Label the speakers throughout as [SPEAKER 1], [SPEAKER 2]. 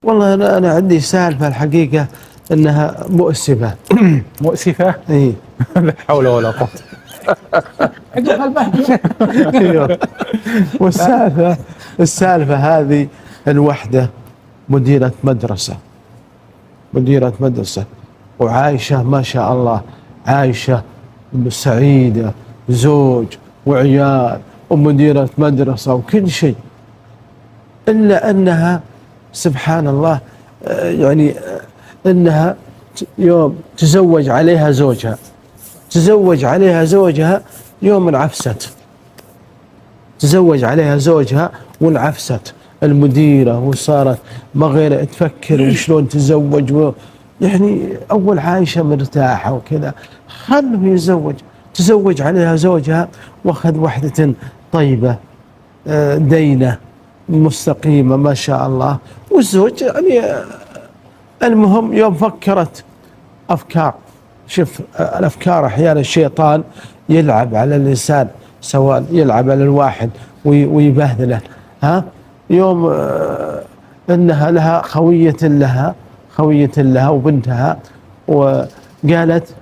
[SPEAKER 1] والله أنا عندي سالفة الحقيقة أنها مؤسفة.
[SPEAKER 2] مؤسفة؟
[SPEAKER 1] إيه.
[SPEAKER 2] لا حول ولا قوة.
[SPEAKER 1] أيوه. والسالفة هذه الوحدة مديرة مدرسة وعايشة ما شاء الله، عايشة سعيدة، زوج وعيال ومديرة مدرسة وكل شيء، إلا أنها سبحان الله يعني أنها يوم تزوج عليها زوجها يوم انعفست، تزوج عليها زوجها وانعفست المديرة، وصارت ما غير تفكر وشلون تزوج يعني أول عايشة مرتاحة وكذا، خلوا تزوج عليها زوجها واخذ وحدة طيبة دينة مستقيمة ما شاء الله، والزوج يعني المهم يوم فكرت أفكار، شوف الأفكار أحيانا الشيطان يلعب على الإنسان، سواء يلعب على الواحد ويبهذله. يوم أنها لها خوية لها وبنتها، وقالت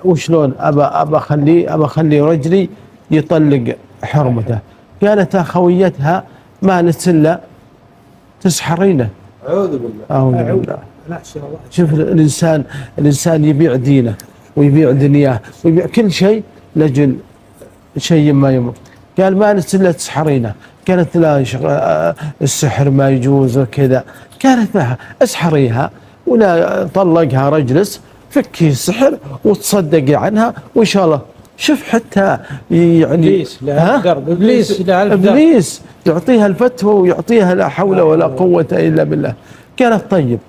[SPEAKER 1] وشلون أبا أخلي رجلي يطلق حرمته، قالت خويتها ما نتسلى تسحرينه.
[SPEAKER 2] أعوذ بالله.
[SPEAKER 1] شوف الإنسان يبيع دينه ويبيع دنياه ويبيع كل شيء لجل شيء ما يمر. قال ما نتسلى تسحرينه، قالت لا السحر ما يجوز وكذا، قالت معها اسحريها ولا طلقها رجلس، فكي السحر وتصدقي عنها وإن شاء الله. شوف حتى يعني إبليس يعطيها الفتوى ويعطيها لا حول ولا قوة إلا بالله. قالت طيب.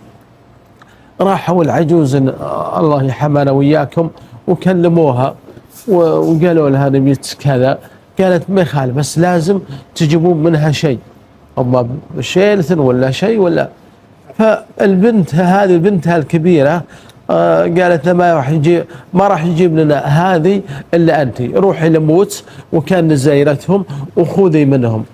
[SPEAKER 1] راحوا العجوز الله يحمانا وإياكم وكلموها وقالوا لها نبيت كذا، قالت ما يخالف بس لازم تجيبون منها شيء، أما شيلة ولا شيء ولا. فالبنت بنتها الكبيرة قالت ما راح يجيب لنا هذه إلا أنت، روحي لموت وكان زيرتهم وخذي منهم.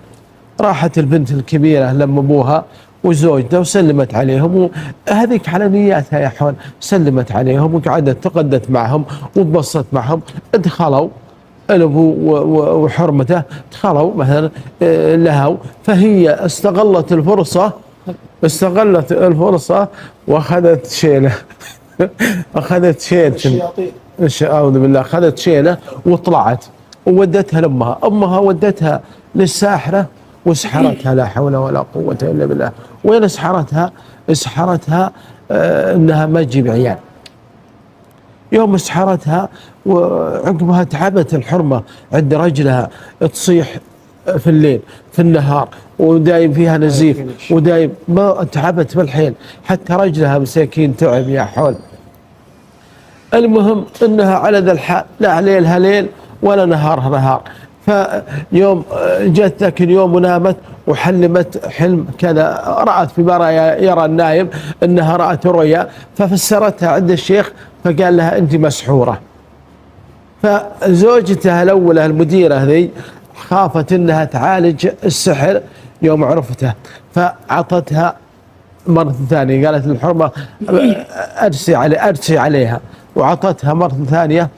[SPEAKER 1] راحت البنت الكبيرة لما أبوها وزوجته وسلمت عليهم، وهذيك على نياتها يا حول، سلمت عليهم وقعدت تقدت معهم وتبسط معهم. دخلوا الأبو وحرمته، دخلوا مثلا لهوا، فهي استغلت الفرصة وأخذت شيله أخذت شيلة، أعوذ بالله، أخذت شيلة وطلعت وودتها لأمها، أمها ودتها للساحرة وسحرتها لا حول ولا قوة إلا بالله. وين سحرتها إنها ما تجيب عيال. يوم سحرتها وعقبها تعبت الحرمة عند رجلها، تصيح في الليل في النهار ودايم فيها نزيف ودايم ما تعبت بالحيل، حتى رجلها مساكين تعب يا حول. المهم انها على ذا الحال، لا ليلها ليل ولا نهارها نهار. فيوم جت ذاك اليوم ونامت وحلمت حلم كذا، رأت بما يرى النايم انها رأت رؤيا، ففسرتها عند الشيخ فقال لها انت مسحورة. فزوجتها الاولى المديرة ذي خافت انها تعالج السحر يوم عرفته، فعطتها مرة ثانية، قالت للحرمة أرسي عليها، وعطتها مرة ثانية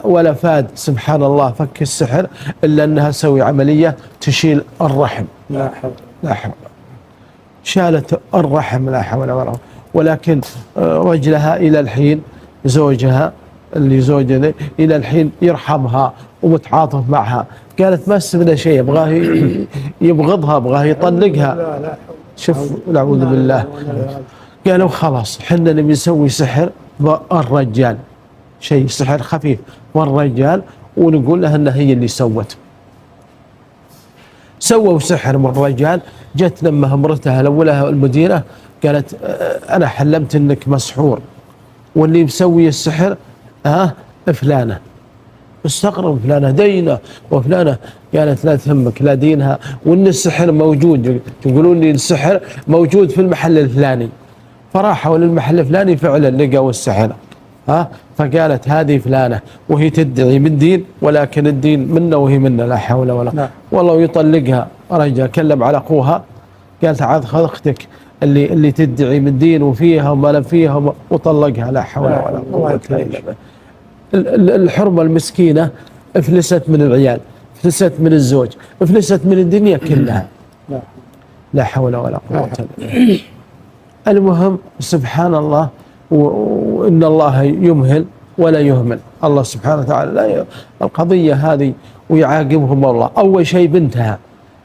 [SPEAKER 1] ولا فاد سبحان الله فك السحر إلا أنها تسوي عملية تشيل الرحم.
[SPEAKER 2] لا حول.
[SPEAKER 1] شالت الرحم لا حول ولا قوة. ولكن رجلها إلى الحين، زوجها اللي زوجها إلى الحين يرحمها ومتعاطف معها. قالت ما استفدنا شيء، يبغاه يبغضها، يبغاه يطلقها. شوف نعوذ بالله. قالوا خلاص حنا نبي نسوي سحر الرجال، شيء سحر خفيف والرجال، ونقول لها انها هي اللي سووا سحر من الرجال. جت لما امرتها الاولى المديرة قالت انا حلمت انك مسحور واللي مسوي السحر فلانة. استغرب فلانة دينة وفلانة، قالت لا تهمك لا دينها، وان السحر موجود، تقولون لي السحر موجود في المحل الفلاني. فراحوا للمحل الفلاني فعلا لقوا السحر. فقالت هذه فلانة، وهي تدعي من دين ولكن الدين منا وهي منا لا حول ولا قوة. والله يطلقها. رجع كلم على أخوها قالت عاد خذ اختك اللي تدعي من دين وفيها وما لم فيها وطلقها. لا حول ولا قوة الا بالله. الحرمة المسكينة افلست من العيال، افلست من الزوج، افلست من الدنيا كلها. لا حول ولا قوة الا بالله. المهم سبحان الله، وإن الله يمهل ولا يهمل. الله سبحانه وتعالى لا القضية هذه ويعاقبهم الله. أول شيء بنتها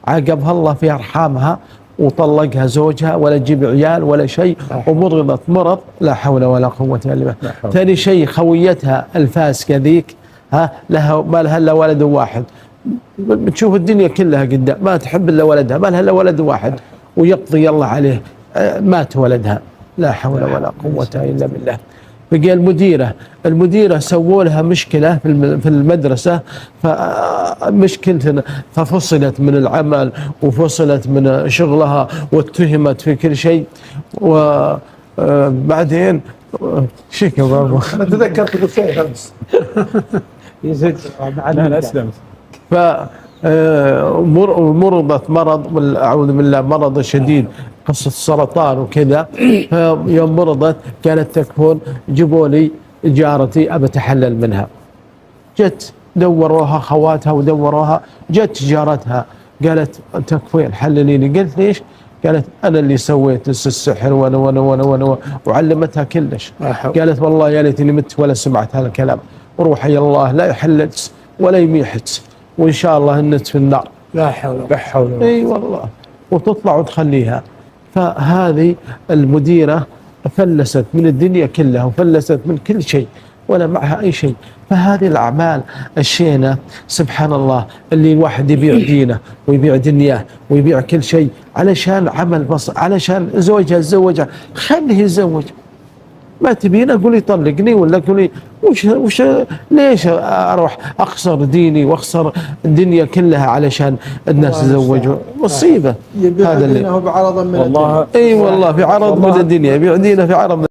[SPEAKER 1] عاقبها الله في أرحامها وطلقها زوجها، ولا تجيب عيال ولا شيء، ومرضت مرض لا حول ولا قوة إلا بالله. ثاني شيء خويتها الفاسقة ذيك لها ما لها إلا ولد واحد، بتشوف الدنيا كلها قدام، ما تحب إلا ولدها، ما لها إلا ولد واحد، ويقضي الله عليه مات ولدها. لا حول ولا قوة إلا بالله. بقي المديرة سووا لها مشكلة في المدرسة، فمشكلة ففصلت من العمل وفصلت من شغلها واتهمت في كل شيء. وبعدين شيك يا بابا
[SPEAKER 2] انا تذكرت بالشيء امس. لا اسلمت.
[SPEAKER 1] مرضت مرض أعوذ بالله مرض شديد، قصة سرطان وكذا. فيوم مرضت كانت تكفون، جيبوا لي جارتي أبى أتحلل منها. جت دوروها خواتها ودوروها، جت جارتها قالت تكفين حلليني. قلت ليش؟ قالت أنا اللي سويت السحر وأنا وأنا وأنا وأنا، وعلمتها كلش. قالت والله يا ليتني مت ولا سمعت هذا الكلام. وروحي الله لا يحلت ولا يميحت، وإن شاء الله النت في النار.
[SPEAKER 2] لا حول ولا قوة.
[SPEAKER 1] اي والله. وتطلع وتخليها. فهذه المديرة فلست من الدنيا كلها وفلست من كل شيء ولا معها أي شيء. فهذه الأعمال الشينة سبحان الله، اللي الواحد يبيع دينه ويبيع دنياه ويبيع كل شيء علشان عمل بسيط، علشان زوجها تزوجها، خليه يتزوج. ما تبين أقول لي طلقني ولا أقول لي وش ليش أروح أخسر ديني وأخسر الدنيا كلها علشان الناس يتزوجوا؟ مصيبة.
[SPEAKER 2] هذا اللي بعرض من
[SPEAKER 1] والله. اي والله في عرض من الدنيا، يبيع دينه في عرض من